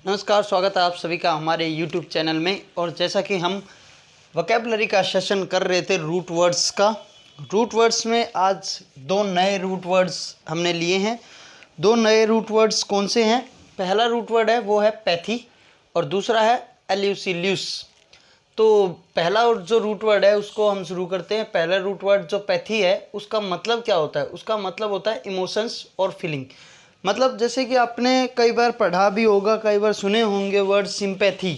नमस्कार, स्वागत है आप सभी का हमारे YouTube चैनल में। और जैसा कि हम वोकैबुलरी का सेशन कर रहे थे रूट वर्ड्स का, रूट वर्ड्स में आज दो नए रूट वर्ड्स हमने लिए हैं। दो नए रूट वर्ड्स कौन से हैं? पहला रूट वर्ड है वो है पैथी और दूसरा है एल्यूसिल्यूस। तो पहला जो रूट वर्ड है उसको हम शुरू करते हैं। पहला रूट वर्ड जो पैथी है उसका मतलब क्या होता है? उसका मतलब होता है इमोशंस और फीलिंग। मतलब जैसे कि आपने कई बार पढ़ा भी होगा, कई बार सुने होंगे वर्ड सिंपैथी,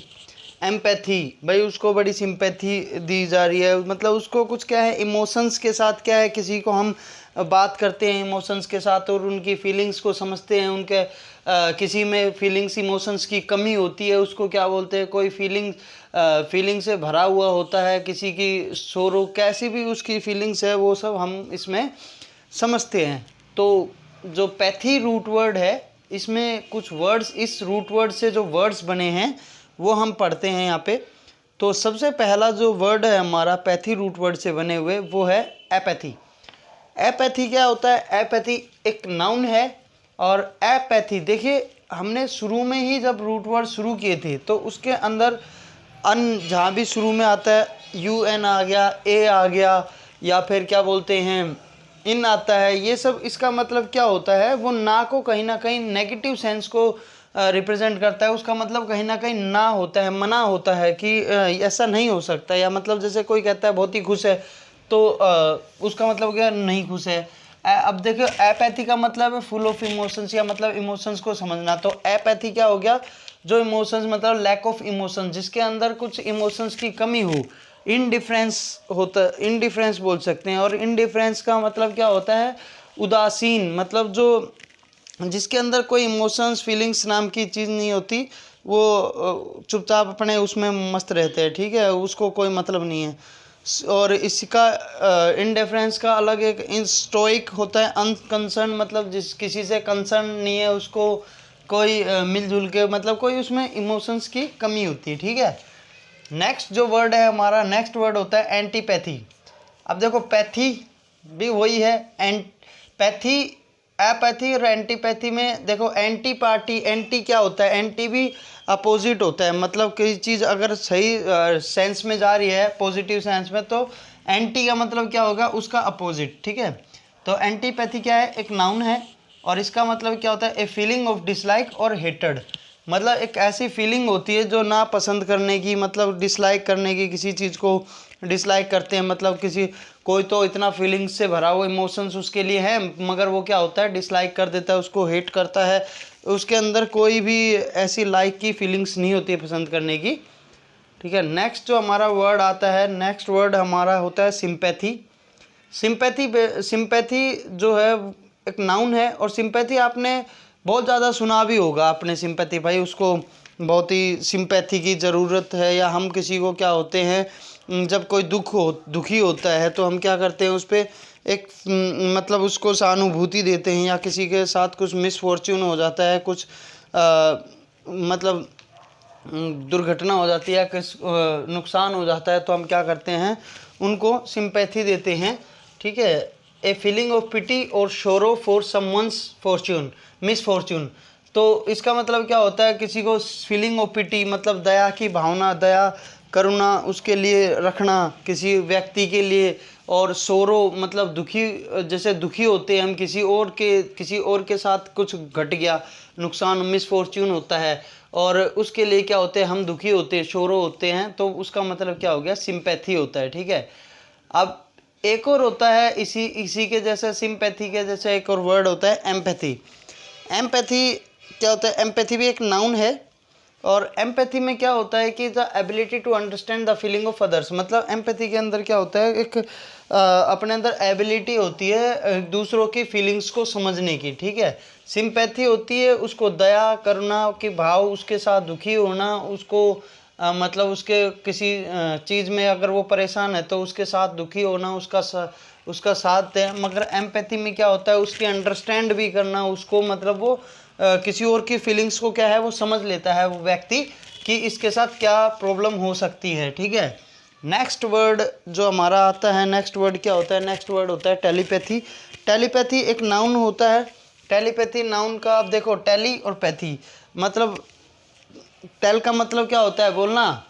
एम्पैथी। भाई उसको बड़ी सिंपैथी दी जा रही है, मतलब उसको कुछ क्या है, इमोशंस के साथ क्या है, किसी को हम बात करते हैं इमोशंस के साथ और उनकी फीलिंग्स को समझते हैं। उनके किसी में फीलिंग्स इमोशंस की कमी होती है, उसको क्या बोलते हैं, कोई फीलिंग से भरा हुआ होता है, किसी की शोरो कैसी भी उसकी फीलिंग्स है, वो सब हम इसमें समझते हैं। तो जो पैथी रूट वर्ड है इसमें कुछ वर्ड्स, इस रूट वर्ड से जो वर्ड्स बने हैं वो हम पढ़ते हैं यहाँ पे। तो सबसे पहला जो वर्ड है हमारा पैथी रूट वर्ड से बने हुए वो है एपैथी। एपैथी क्या होता है? एपैथी एक नाउन है। और एपैथी देखिए, हमने शुरू में ही जब रूट वर्ड शुरू किए थे तो उसके अंदर जहाँ भी शुरू में आता है UN आ गया, ए आ गया, या फिर क्या बोलते हैं इन आता है, ये सब इसका मतलब क्या होता है, वो ना को कहीं ना कहीं नेगेटिव सेंस को रिप्रेजेंट करता है। उसका मतलब कहीं ना कहीं ना होता है, मना होता है कि ऐसा नहीं हो सकता। या मतलब जैसे कोई कहता है बहुत ही खुश है तो उसका मतलब क्या, नहीं खुश है। अब देखो एपैथी का मतलब है फुल ऑफ इमोशंस, या मतलब इमोशंस को समझना। तो एपैथी क्या हो गया? जो इमोशंस मतलब लैक ऑफ इमोशन, जिसके अंदर कुछ इमोशंस की कमी हो, इनडिफरेंस होता, इनडिफरेंस बोल सकते हैं। और इनडिफरेंस का मतलब क्या होता है? उदासीन, मतलब जो जिसके अंदर कोई इमोशंस फीलिंग्स नाम की चीज़ नहीं होती, वो चुपचाप अपने उसमें मस्त रहते हैं, ठीक है, उसको कोई मतलब नहीं है। और इसका इनडिफरेंस का अलग एक स्टोइक होता है, अनकंसर्न, मतलब जिस किसी से कंसर्न नहीं है उसको, कोई मिलजुल के, मतलब कोई उसमें इमोशंस की कमी होती है, ठीक है। नेक्स्ट जो वर्ड है हमारा, नेक्स्ट वर्ड होता है एंटीपैथी। अब देखो पैथी भी वही है, पैथी, एपैथी और एंटीपैथी में देखो एंटी पार्टी, एंटी क्या होता है? एंटी भी अपोजिट होता है। मतलब कोई चीज़ अगर सही सेंस में जा रही है, पॉजिटिव सेंस में, तो एंटी का मतलब क्या होगा? उसका अपोजिट, ठीक है। तो एंटीपैथी क्या है? एक नाउन है और इसका मतलब क्या होता है? ए फीलिंग ऑफ डिसलाइक और हेटेड। मतलब एक ऐसी फीलिंग होती है जो ना पसंद करने की, मतलब डिसलाइक करने की, किसी चीज़ को डिसलाइक करते हैं। मतलब किसी, कोई तो इतना फीलिंग्स से भरा हुआ इमोशंस उसके लिए है, मगर वो क्या होता है, डिसलाइक कर देता है, उसको हेट करता है। उसके अंदर कोई भी ऐसी लाइक की फीलिंग्स नहीं होती है पसंद करने की, ठीक है। नेक्स्ट जो हमारा वर्ड आता है, नेक्स्ट वर्ड हमारा होता है सिंपैथी। सिंपैथी जो है एक नाउन है। और सिंपैथी आपने बहुत ज़्यादा सुना भी होगा आपने, सिंपैथी, भाई उसको बहुत ही सिंपैथी की ज़रूरत है। या हम किसी को क्या होते हैं, जब कोई दुखी होता है तो हम क्या करते हैं, उस पर एक मतलब उसको सहानुभूति देते हैं। या किसी के साथ कुछ मिसफॉर्च्यून हो जाता है, कुछ मतलब दुर्घटना हो जाती है, किस नुकसान हो जाता है, तो हम क्या करते हैं, उनको सिंपैथी देते हैं, ठीक है। ए फीलिंग ऑफ पिटी और sorrow for someone's Fortune, misfortune. तो इसका मतलब क्या होता है? किसी को फीलिंग ऑफ पिटी मतलब दया की भावना, दया करुणा उसके लिए रखना, किसी व्यक्ति के लिए। और सोरो मतलब दुखी, जैसे दुखी होते हैं हम किसी और के साथ कुछ घट गया, नुकसान, मिसफॉर्च्यून होता है, और उसके लिए क्या होते हैं, हम दुखी होते हैं, शोरो होते हैं, तो उसका मतलब क्या हो गया? सिंपैथी होता है, ठीक है। अब एक और होता है इसी के जैसे, सिंपैथी के जैसे एक और वर्ड होता है एम्पैथी। एम्पैथी क्या होता है? एम्पैथी भी एक नाउन है। और एम्पैथी में क्या होता है कि the ability to understand the feeling of others. मतलब एम्पैथी के अंदर क्या होता है, एक अपने अंदर एबिलिटी होती है दूसरों की फीलिंग्स को समझने की, ठीक है। सिंपैथी होती है उसको दया करुणा के भाव, उसके साथ दुखी होना, उसको मतलब उसके किसी चीज़ में अगर वो परेशान है तो उसके साथ दुखी होना, उसका साथ दें। मगर एम्पैथी में क्या होता है, उसकी अंडरस्टैंड भी करना उसको, मतलब वो किसी और की फीलिंग्स को क्या है, वो समझ लेता है वो व्यक्ति कि इसके साथ क्या प्रॉब्लम हो सकती है, ठीक है। नेक्स्ट वर्ड जो हमारा आता है, नेक्स्ट वर्ड क्या होता है? नेक्स्ट वर्ड होता है टेलीपैथी। टेलीपैथी एक नाउन होता है। टेलीपैथी नाउन का, अब देखो टेली और पैथी, मतलब टेल का मतलब क्या होता है, बोलना।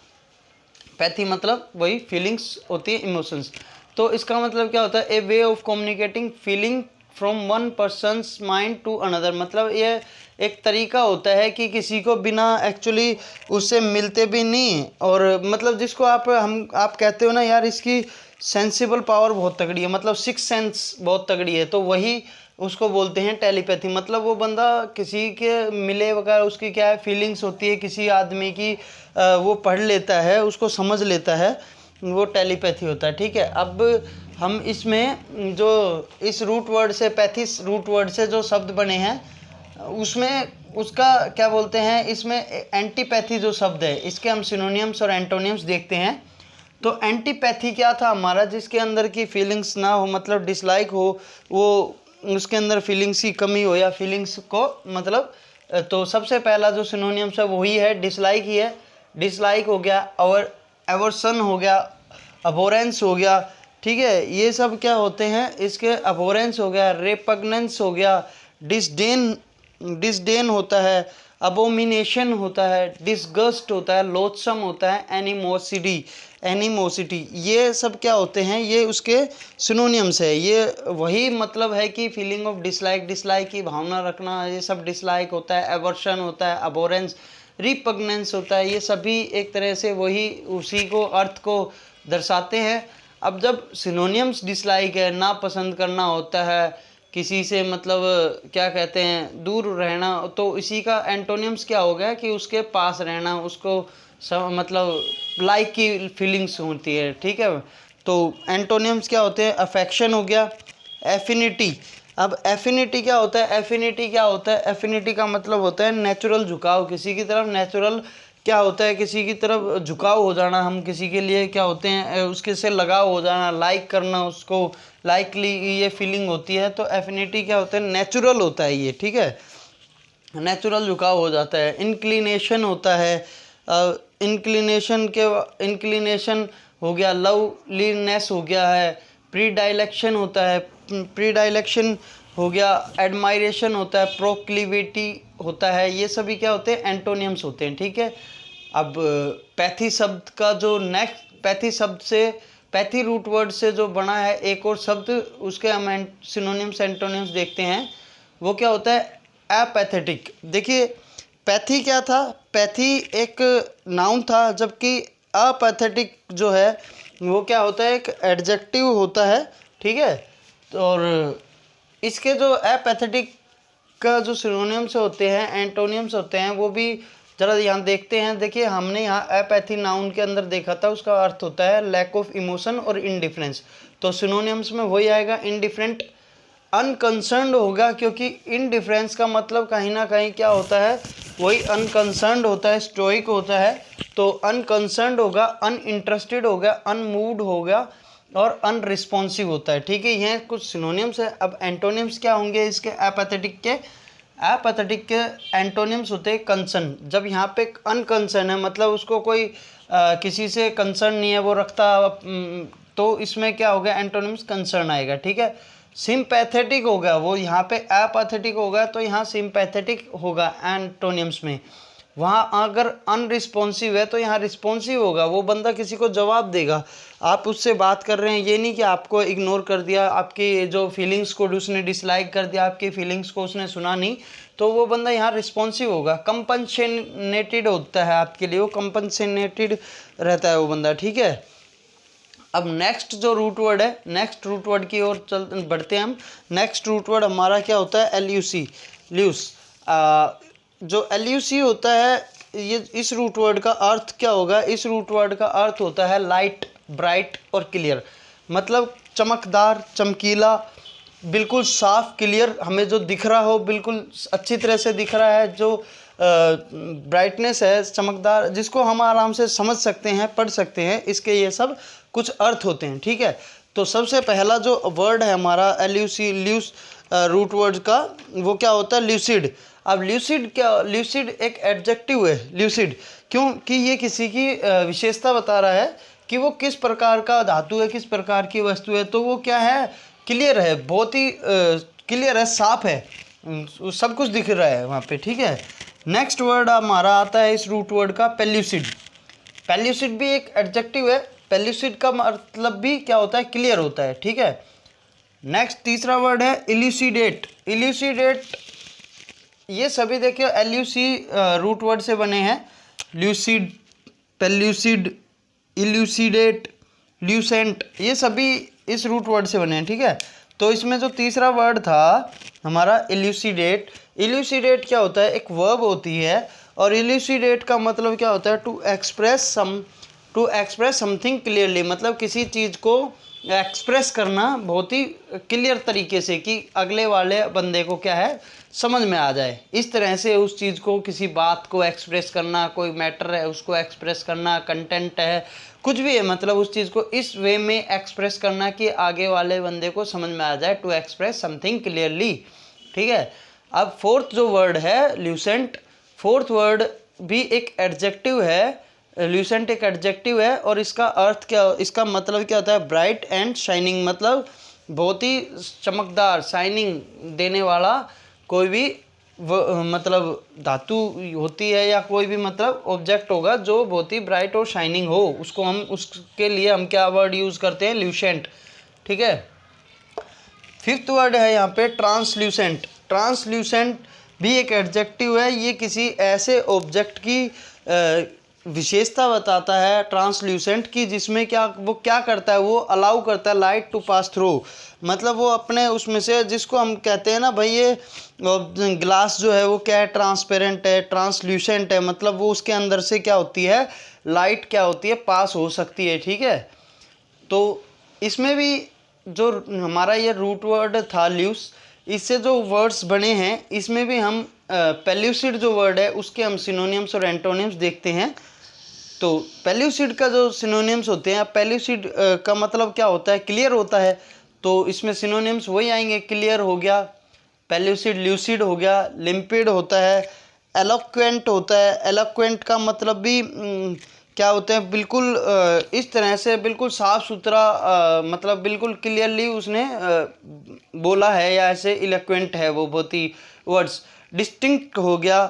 पैथी मतलब वही फीलिंग्स होती है, इमोशंस। तो इसका मतलब क्या होता है, a way of communicating feeling from one persons mind to another. मतलब ये एक तरीका होता है कि किसी को बिना एक्चुअली उससे मिलते भी नहीं, और मतलब जिसको आप कहते हो ना यार इसकी सेंसिबल पावर बहुत तगड़ी है, मतलब सिक्स सेंस बहुत तगड़ी है, तो वही उसको बोलते हैं टेलीपैथी। मतलब वो बंदा किसी के मिले वगैरह उसकी क्या है फीलिंग्स होती है किसी आदमी की, वो पढ़ लेता है, उसको समझ लेता है, वो टेलीपैथी होता है। ठीक है, अब हम इसमें जो इस रूट वर्ड से, पैथिस रूट वर्ड से जो शब्द बने हैं उसमें उसका क्या बोलते हैं, इसमें एंटीपैथी जो शब्द है इसके हम सिनोनियम्स और एंटोनियम्स देखते हैं। तो एंटीपैथी क्या था हमारा, जिसके अंदर की फीलिंग्स ना हो, मतलब डिसलाइक हो, वो उसके अंदर फीलिंग्स की कमी हो या फीलिंग्स को मतलब, तो सबसे पहला जो सिनोनियम्स है वही है डिसलाइक ही है। डिसलाइक हो गया, और एवर्सन हो गया, अबोरेंस हो गया। ठीक है, ये सब क्या होते हैं इसके, अबोरेंस हो गया, रेपग्नेंस हो गया, डिसडेन डिसडेन होता है, अबोमिनेशन होता है, डिसगस्ट होता है, लोथसम होता है, एनिमोसिटी, ये सब क्या होते हैं, ये उसके सिनोनियम्स है। ये वही मतलब है कि फीलिंग ऑफ डिसलाइक, डिसलाइक की भावना रखना, ये सब डिसलाइक होता है, एवर्शन होता है, अबोरेंस, रिपग्नेंस होता है, ये सभी एक तरह से वही उसी को अर्थ को दर्शाते हैं। अब जब सिनोनियम्स डिसलाइक है, ना पसंद करना होता है किसी से, मतलब क्या कहते हैं दूर रहना, तो इसी का एंटोनियम्स क्या हो गया कि उसके पास रहना, उसको सब मतलब लाइक की फीलिंग्स होती है। ठीक है, तो एंटोनियम्स क्या होते हैं, अफेक्शन हो गया, एफिनिटी। अब एफिनिटी क्या होता है, एफिनिटी क्या होता है, एफिनिटी का मतलब होता है नेचुरल झुकाव, किसी की तरफ नेचुरल क्या होता है, किसी की तरफ झुकाव हो जाना, हम किसी के लिए क्या होते हैं उसके से लगाव हो जाना, लाइक करना उसको, लाइकली ये फीलिंग होती है। तो एफिनिटी क्या होता है, नेचुरल होता है ये। ठीक है, नेचुरल झुकाव हो जाता है। इंक्लिनेशन होता है, इंक्लिनेशन हो गया, लवलीनेस हो गया है, प्रीडाइलेक्शन होता है, प्रीडाइलेक्शन हो गया, एडमायरेशन होता है, प्रोक्लिविटी होता है, ये सभी क्या होते हैं एंटोनियम्स होते हैं। ठीक है, अब पैथी शब्द का जो नेक्स्ट, पैथी शब्द से, पैथी रूट वर्ड से जो बना है एक और शब्द, उसके हम सिनोनिम्स एंटोनियम्स देखते हैं। वो क्या होता है, एपैथेटिक। देखिए पैथी क्या था, पैथी एक नाउन था, जबकि अपैथेटिक जो है वो क्या होता है, एक एडजेक्टिव होता है। ठीक है, तो और इसके जो एपैथेटिक का जो सिनोनिम्स होते हैं, एंटोनियम्स होते हैं, वो भी ज़रा यहाँ देखते हैं। देखिए हमने यहाँ एपैथी नाउन के अंदर देखा था, उसका अर्थ होता है लैक ऑफ इमोशन और इनडिफरेंस। तो सिनोनिम्स में वही आएगा, इनडिफरेंट, अनकंसर्न्ड होगा, क्योंकि इनडिफरेंस का मतलब कहीं ना कहीं क्या होता है, वही अनकंसर्न्ड होता है, स्टोइक होता है। तो अनकंसर्न्ड होगा, अनइंटरेस्टेड होगा, अनमूव्ड होगा, और अनरिस्पॉन्सिव होता है। ठीक है, ये कुछ सिनोनिम्स है। अब एंटोनिम्स क्या होंगे इसके एपैथेटिक के, एपैथेटिक के एंटोनिम्स होते हैं कंसर्न। जब यहाँ पे अनकंसर्न है, मतलब उसको कोई किसी से कंसर्न नहीं है, वो रखता, तो इसमें क्या होगा, एंटोनिम्स कंसर्न आएगा। ठीक है, सिंपैथेटिक होगा, वो यहाँ पे एपैथेटिक होगा तो यहाँ सिंपैथेटिक होगा एंटोनिम्स में। वहाँ अगर अनरिस्पॉन्सिव है तो यहाँ रिस्पॉन्सिव होगा, वो बंदा किसी को जवाब देगा। आप उससे बात कर रहे हैं, ये नहीं कि आपको इग्नोर कर दिया, आपकी जो फीलिंग्स को उसने डिसलाइक कर दिया, आपकी फीलिंग्स को उसने सुना नहीं, तो वो बंदा यहाँ रिस्पॉन्सिव होगा। कंपनसेटेड होता है आपके लिए, वो कंपनसेटेड रहता है वो बंदा। ठीक है, अब नेक्स्ट जो रूट वर्ड है, नेक्स्ट रूट वर्ड की ओर बढ़ते हैं हम। नेक्स्ट रूट वर्ड हमारा क्या होता है, एल्यूसी, ल्यूस। जो एल्यूसी होता है, ये इस रूट वर्ड का अर्थ क्या होगा, इस रूट वर्ड का अर्थ होता है लाइट, ब्राइट और क्लियर। मतलब चमकदार, चमकीला, बिल्कुल साफ, क्लियर, हमें जो दिख रहा हो बिल्कुल अच्छी तरह से दिख रहा है, जो ब्राइटनेस है, चमकदार, जिसको हम आराम से समझ सकते हैं, पढ़ सकते हैं, इसके ये सब कुछ अर्थ होते हैं। ठीक है, तो सबसे पहला जो वर्ड है हमारा एल्यूसी, ल्यूस रूट वर्ड का, वो क्या होता है, ल्यूसिड। अब ल्यूसिड क्या, ल्यूसिड एक एडजेक्टिव है, ल्यूसिड, क्योंकि ये किसी की विशेषता बता रहा है कि वो किस प्रकार का धातु है, किस प्रकार की वस्तु है। तो वो क्या है, क्लियर है, बहुत ही क्लियर है, साफ है, सब कुछ दिख रहा है वहाँ पे। ठीक है, नेक्स्ट वर्ड हमारा आता है इस रूट वर्ड का पेल्यूसिड। पेल्यूसिड भी एक एडजेक्टिव है। पेल्यूसिड का मतलब भी क्या होता है, क्लियर होता है, ठीक है। नेक्स्ट तीसरा वर्ड है इल्यूसिडेट। इल्यूसिडेट ये सभी देखिए एल्यूसी रूट वर्ड से बने हैं। ल्यूसिड, पेल्यूसिड, इल्यूसिडेट, ल्यूसेंट, ये सभी इस रूट वर्ड से बने हैं, ठीक है। तो इसमें जो तीसरा वर्ड था हमारा इल्यूसिडेट, इल्यूसिडेट क्या होता है, एक वर्ब होती है। और इल्यूसिडेट का मतलब क्या होता है, टू एक्सप्रेस समथिंग क्लियरली, मतलब किसी चीज़ को एक्सप्रेस करना बहुत ही क्लियर तरीके से कि अगले वाले बंदे को क्या है समझ में आ जाए। इस तरह से उस चीज़ को, किसी बात को एक्सप्रेस करना, कोई मैटर है उसको एक्सप्रेस करना, कंटेंट है, कुछ भी है, मतलब उस चीज़ को इस वे में एक्सप्रेस करना कि आगे वाले बंदे को समझ में आ जाए, टू एक्सप्रेस समथिंग क्लियरली, ठीक है। अब फोर्थ जो वर्ड है ल्यूसेंट, फोर्थ वर्ड भी एक एडजेक्टिव है। ल्यूसेंट एक एडजेक्टिव है और इसका अर्थ क्या, इसका मतलब क्या होता है, ब्राइट एंड शाइनिंग, मतलब बहुत ही चमकदार, शाइनिंग देने वाला कोई भी मतलब धातु होती है या कोई भी मतलब ऑब्जेक्ट होगा जो बहुत ही ब्राइट और शाइनिंग हो, उसको हम, उसके लिए हम क्या वर्ड यूज़ करते हैं, ल्यूसेंट, ठीक है। फिफ्थ वर्ड है यहाँ पे ट्रांसल्यूसेंट। ट्रांसल्यूसेंट भी एक एडजेक्टिव है। ये किसी ऐसे ऑब्जेक्ट की विशेषता बताता है ट्रांसल्यूसेंट की, जिसमें क्या, वो क्या करता है, वो अलाउ करता है लाइट टू पास थ्रू, मतलब वो अपने उसमें से, जिसको हम कहते हैं ना भाई ये ग्लास जो है वो क्या है, ट्रांसपेरेंट है, ट्रांसल्यूसेंट है, मतलब वो उसके अंदर से क्या होती है, लाइट क्या होती है, पास हो सकती है, ठीक है। तो इसमें भी जो हमारा ये रूट वर्ड था ल्यूस, इससे जो वर्ड्स बने हैं इसमें भी हम पेल्यूसिड जो वर्ड है उसके हम सिनोनिम्स और एंटोनिम्स देखते हैं। तो पेल्यूसिड का जो सिनोनिम्स होते हैं, पेल्यूसिड का मतलब क्या होता है, क्लियर होता है। तो इसमें सिनोनिम्स वही आएंगे, क्लियर हो गया, पेल्यूसिड, ल्यूसिड हो गया, लिम्पिड होता है, एलोक्वेंट होता है। एलोक्वेंट का मतलब भी क्या होता है, बिल्कुल इस तरह से बिल्कुल साफ सुथरा, मतलब बिल्कुल क्लियरली उसने बोला है, या ऐसे इलोक्वेंट है वो बहुत ही वर्ड्स। डिस्टिंक्ट हो गया,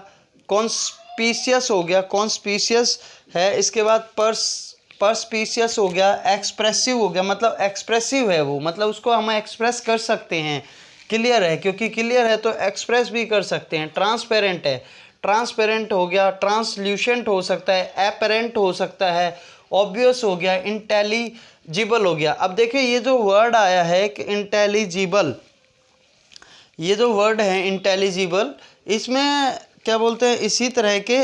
कॉन्स्पीशियस हो गया, कॉन्स्पीशियस है। इसके बाद परस्पीशियस हो गया, एक्सप्रेसिव हो गया, मतलब एक्सप्रेसिव है वो, मतलब उसको हम एक्सप्रेस कर सकते हैं, क्लियर है, क्योंकि क्लियर है तो एक्सप्रेस भी कर सकते हैं। ट्रांसपेरेंट है, ट्रांसपेरेंट हो गया, ट्रांसल्यूशेंट हो सकता है, एपेरेंट हो सकता है, ऑब्वियस हो गया, इंटेलिजिबल हो गया। अब देखिए ये जो वर्ड आया है कि इंटेलिजिबल, ये जो वर्ड है इंटेलिजिबल, इसमें क्या बोलते हैं, इसी तरह के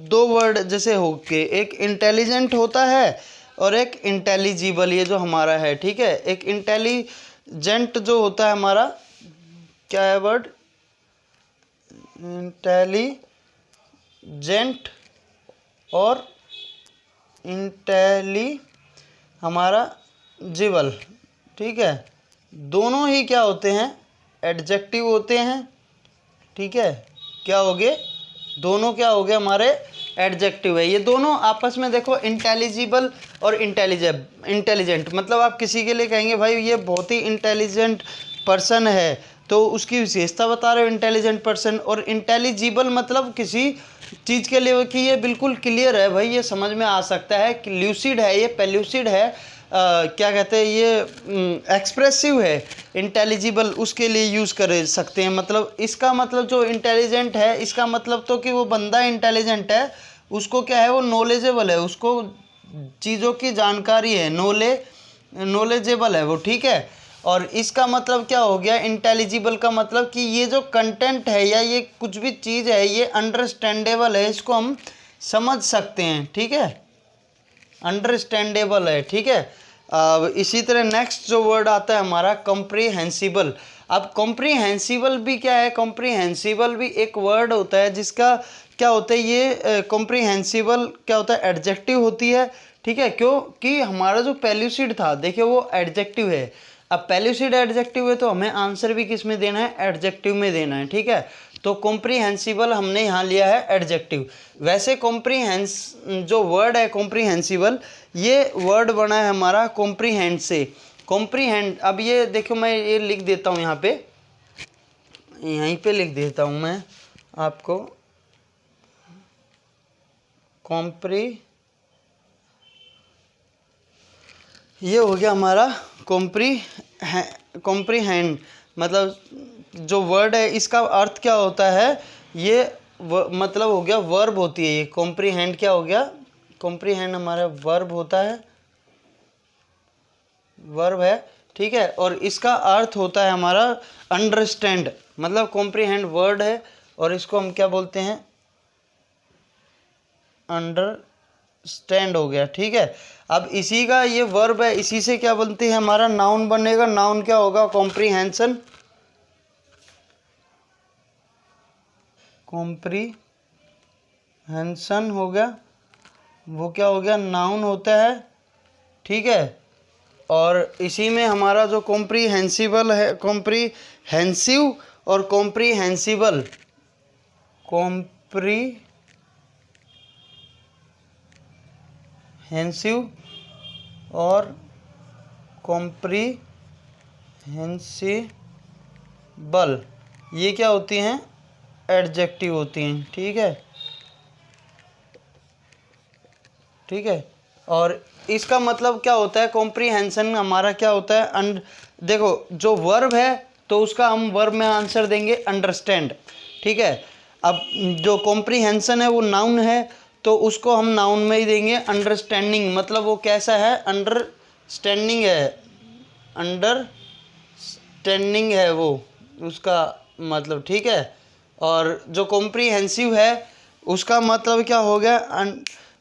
दो वर्ड जैसे हो के, एक इंटेलिजेंट होता है और एक इंटेलिजिबल, ये जो हमारा है, ठीक है। एक इंटेलिजेंट जो होता है हमारा, क्या है वर्ड, इंटेलिजेंट, और हमारा जिबल, ठीक है। दोनों ही क्या होते हैं, एडजेक्टिव होते हैं, ठीक है। क्या हो गए, दोनों क्या हो गए हमारे एडजेक्टिव है। ये दोनों आपस में देखो, इंटेलिजिबल और इंटेलिजेंट, मतलब आप किसी के लिए कहेंगे भाई ये बहुत ही इंटेलिजेंट पर्सन है, तो उसकी विशेषता बता रहे हो इंटेलिजेंट पर्सन। और इंटेलिजिबल मतलब किसी चीज़ के लिए कि ये बिल्कुल क्लियर है भाई, ये समझ में आ सकता है, कि ल्यूसिड है, ये पेल्यूसिड है, क्या कहते हैं, ये एक्सप्रेसिव है। इंटेलिजिबल उसके लिए यूज़ कर सकते हैं, मतलब इसका मतलब जो इंटेलिजेंट है, इसका मतलब तो कि वो बंदा इंटेलिजेंट है, उसको क्या है, वो नॉलेजेबल है, उसको चीज़ों की जानकारी है, नॉलेजेबल है वो, ठीक है। और इसका मतलब क्या हो गया, इंटेलिजिबल का मतलब कि ये जो कंटेंट है या ये कुछ भी चीज़ है ये अंडरस्टैंडेबल है, इसको हम समझ सकते हैं, ठीक है, अंडरस्टैंडेबल है, ठीक है। इसी तरह नेक्स्ट जो वर्ड आता है हमारा कॉम्प्रिहेंसिबल। अब कॉम्प्रिहेंसिबल भी क्या है, कॉम्प्रिहेंसिबल भी एक वर्ड होता है जिसका क्या होता है, ये कॉम्प्रिहेंसिबल क्या होता है, एडजेक्टिव होती है, ठीक है। क्योंकि हमारा जो पेल्यूसिड था देखिए वो एडजेक्टिव है। अब पेल्यूसिड एडजेक्टिव है तो हमें आंसर भी किस में देना है, एडजेक्टिव में देना है, ठीक है। तो कॉम्प्रिहेंसिबल हमने यहाँ लिया है एडजेक्टिव। वैसे जो वर्ड है कॉम्प्रिहेंसिबल, ये वर्ड बना है हमारा कॉम्प्रीहेंड से। कॉम्प्रीहेंड, अब ये देखो मैं ये लिख देता हूँ यहाँ पे, यहीं पे लिख देता हूँ मैं आपको, ये हो गया हमारा कॉम्प्रीहेंड, मतलब जो वर्ड है इसका अर्थ क्या होता है, ये मतलब हो गया वर्ब होती है ये। कॉम्प्रीहेंड क्या हो गया, कॉम्प्रीहेंड हमारा वर्ब होता है, वर्ब है, ठीक है। और इसका अर्थ होता है हमारा अंडरस्टैंड, मतलब कॉम्प्रीहेंड वर्ड है और इसको हम क्या बोलते हैं, अंडरस्टैंड हो गया, ठीक है। अब इसी का ये वर्ब है, इसी से क्या बनती है, हमारा नाउन बनेगा। नाउन क्या होगा, कॉम्प्रीहेंशन, कॉम्प्रीहेंशन हो गया, वो क्या हो गया, नाउन होता है, ठीक है। और इसी में हमारा जो कॉम्प्रीहेंसिबल है, कॉम्प्रीहेंसिव और कॉम्प्रीहेंसिबल, कॉम्प्रीहेंसिव और कॉम्प्रीहेंसिबल, ये क्या होती हैं, एडजेक्टिव होती हैं, ठीक है, ठीक है। और इसका मतलब क्या होता है, कॉम्प्रीहेंशन हमारा क्या होता है, देखो जो वर्ब है तो उसका हम वर्ब में आंसर देंगे अंडरस्टैंड, ठीक है। अब जो कॉम्प्रीहेंशन है वो नाउन है तो उसको हम नाउन में ही देंगे अंडरस्टैंडिंग, मतलब वो कैसा है, अंडरस्टैंडिंग है, अंडरस्टैंडिंग है वो उसका मतलब, ठीक है। और जो कॉम्प्रीहेंसिव है उसका मतलब क्या हो गया,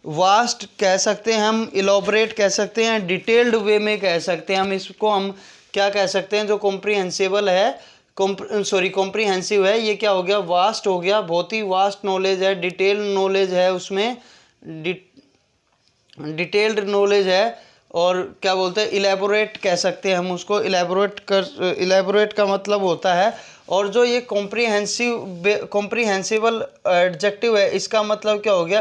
वास्ट कह सकते हैं हम, इलॉबरेट कह सकते हैं, डिटेल्ड वे में कह सकते हैं हम इसको। हम क्या कह सकते हैं, जो कॉम्प्रीहेंसिबल है, कॉम्प्रीहेंसिव है, ये क्या हो गया, वास्ट हो गया, बहुत ही वास्ट नॉलेज है, डिटेल नॉलेज है उसमें, डिटेल्ड नॉलेज है। और क्या बोलते हैं, इलेबोरेट कह सकते हैं हम उसको, इलेबोरेट का मतलब होता है। और जो ये कॉम्प्रीहेंसिबल एडजेक्टिव है इसका मतलब क्या हो गया,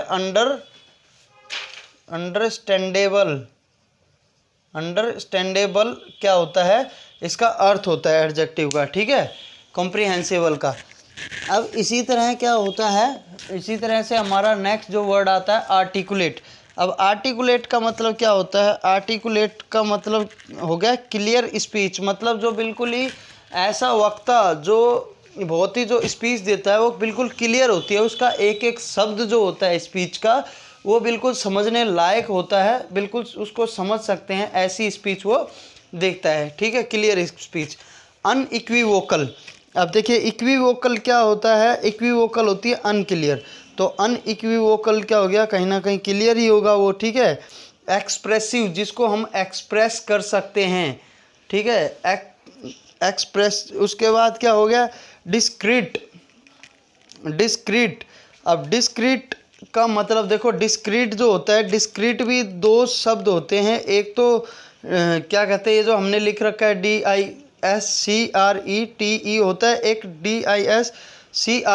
अंडरस्टैंडेबल क्या होता है, इसका अर्थ होता है एडजेक्टिव का, ठीक है, कॉम्प्रीहेंसिबल का। अब इसी तरह क्या होता है, इसी तरह से हमारा नेक्स्ट जो वर्ड आता है आर्टिकुलेट। अब आर्टिकुलेट का मतलब क्या होता है, आर्टिकुलेट का मतलब हो गया क्लियर स्पीच, मतलब जो बिल्कुल ही ऐसा वक्ता जो बहुत ही जो स्पीच देता है वो बिल्कुल क्लियर होती है, उसका एक एक शब्द जो होता है स्पीच का वो बिल्कुल समझने लायक होता है, बिल्कुल उसको समझ सकते हैं, ऐसी स्पीच वो देखता है, ठीक है, क्लियर स्पीच। अनइक्विवोकल, अब देखिए इक्विवोकल क्या होता है, इक्विवोकल होती है अनक्लियर, तो अनइक्विवोकल क्या हो गया, कहीं ना कहीं क्लियर ही होगा वो, ठीक है। एक्सप्रेसिव, जिसको हम एक्सप्रेस कर सकते हैं, ठीक है, एक्सप्रेस। उसके बाद क्या हो गया, डिस्क्रीट, डिस्क्रीट। अब डिस्क्रीट का मतलब देखो, डिस्क्रीट जो होता है, डिस्क्रीट भी दो शब्द होते हैं, एक तो क्या कहते हैं, ये जो हमने लिख रखा है DISCRETE होता है, एक DISCREET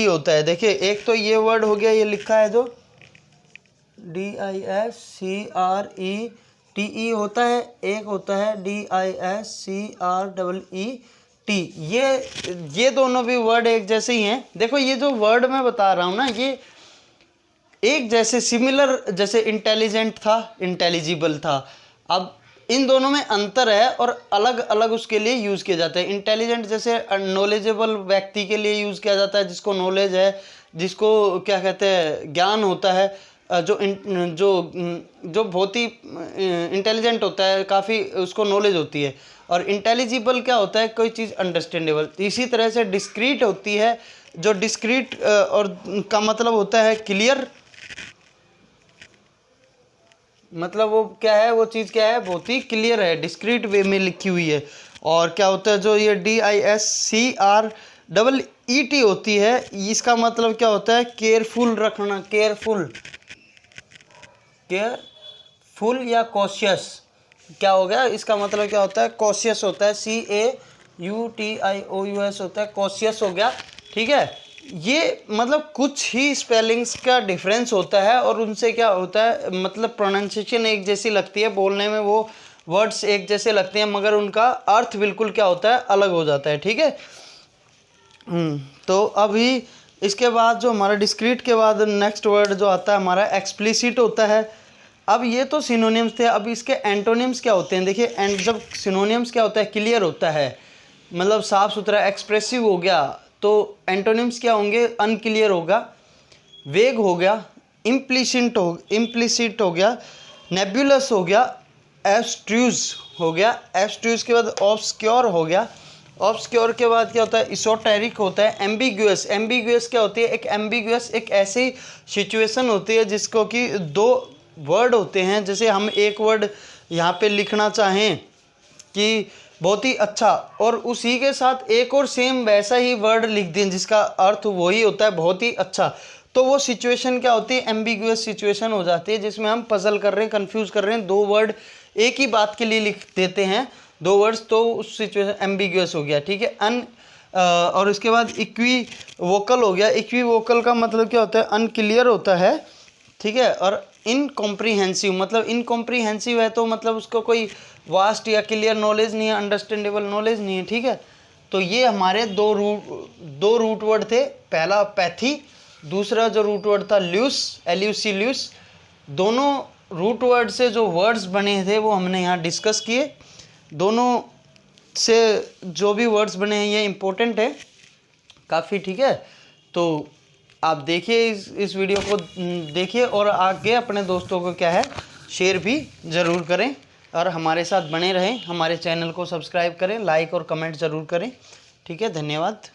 होता है। देखिए एक तो ये वर्ड हो गया, ये लिखा है जो DISCRETE होता है, एक होता है DISCREET। ये दोनों भी वर्ड एक जैसे ही हैं। देखो ये जो वर्ड मैं बता रहा हूँ ना, ये एक जैसे सिमिलर, जैसे इंटेलिजेंट था, इंटेलिजिबल था। अब इन दोनों में अंतर है और अलग अलग उसके लिए यूज़ किया जाता है। इंटेलिजेंट जैसे नॉलेजेबल व्यक्ति के लिए यूज़ किया जाता है, जिसको नॉलेज है, जिसको क्या कहते हैं, ज्ञान होता है, जो बहुत ही इंटेलिजेंट होता है, काफ़ी उसको नॉलेज होती है। और इंटेलिजिबल क्या होता है, कोई चीज़ अंडरस्टैंडेबल। इसी तरह से डिस्क्रीट होती है, जो डिस्क्रीट और का मतलब होता है क्लियर, मतलब वो क्या है, वो चीज़ क्या है, बहुत ही क्लियर है, डिस्क्रीट वे में लिखी हुई है। और क्या होता है, जो ये DISCREET होती है, इसका मतलब क्या होता है, केयरफुल रखना, केयरफुल या कॉशियस। क्या हो गया, इसका मतलब क्या होता है, कॉशियस होता है, CAUTIOUS होता है, कॉशियस हो गया, ठीक है। ये मतलब कुछ ही स्पेलिंग्स का डिफरेंस होता है और उनसे क्या होता है, मतलब प्रोनाउंसिएशन एक जैसी लगती है, बोलने में वो वर्ड्स एक जैसे लगते हैं, मगर उनका अर्थ बिल्कुल क्या होता है, अलग हो जाता है, ठीक है। तो अभी इसके बाद जो हमारा डिस्क्रीट के बाद नेक्स्ट वर्ड जो आता है हमारा एक्सप्लिसिट होता है। अब ये तो सिनोनिम्स थे, अब इसके एंटोनिम्स क्या होते हैं। देखिए जब सिनोनिम्स क्या होता है, क्लियर होता है, मतलब साफ़ सुथरा, एक्सप्रेसिव हो गया। तो एंटोनिम्स क्या होंगे, अनक्लियर होगा, वेग हो गया, इम्प्लिसिट हो गया, नेबुलस हो गया, एब्स्ट्रूज हो गया, एब्स्ट्रूज के बाद ऑब्सक्योर हो गया, ऑब्सक्योर के बाद क्या होता है, इसोटेरिक होता है, एम्बिगुअस। एम्बिगुअस क्या होती है, एक ऐसी सिचुएशन होती है जिसको कि दो वर्ड होते हैं, जैसे हम एक वर्ड यहाँ पे लिखना चाहें कि बहुत ही अच्छा, और उसी के साथ एक और सेम वैसा ही वर्ड लिख दें जिसका अर्थ वही होता है बहुत ही अच्छा, तो वो सिचुएशन क्या होती है, एम्बिगुअस सिचुएशन हो जाती है, जिसमें हम पजल कर रहे हैं, कंफ्यूज कर रहे हैं, दो वर्ड एक ही बात के लिए लिख देते हैं, दो वर्ड्स, तो उस सिचुएशन एम्बिगुअस हो गया, ठीक है। और इसके बाद इक्वीवोकल हो गया। इक्वीवोकल का मतलब क्या होता है, अनक्लियर होता है, ठीक है। और इनकॉम्प्रीहेंसिव, मतलब इनकॉम्प्रीहेंसिव है तो मतलब उसको कोई वास्ट या क्लियर नॉलेज नहीं है, अंडरस्टैंडेबल नॉलेज नहीं है, ठीक है। तो ये हमारे दो रूट वर्ड थे, पहला पैथी, दूसरा जो रूट वर्ड था ल्यूस, एल्यूसिल्यूस। दोनों रूट वर्ड से जो वर्ड्स बने थे वो हमने यहाँ डिस्कस किए। दोनों से जो भी वर्ड्स बने हैं ये इम्पोर्टेंट है काफ़ी, ठीक है। तो आप देखिए, इस वीडियो को देखिए और आगे अपने दोस्तों को क्या है शेयर भी ज़रूर करें, और हमारे साथ बने रहें, हमारे चैनल को सब्सक्राइब करें, लाइक और कमेंट ज़रूर करें, ठीक है। धन्यवाद।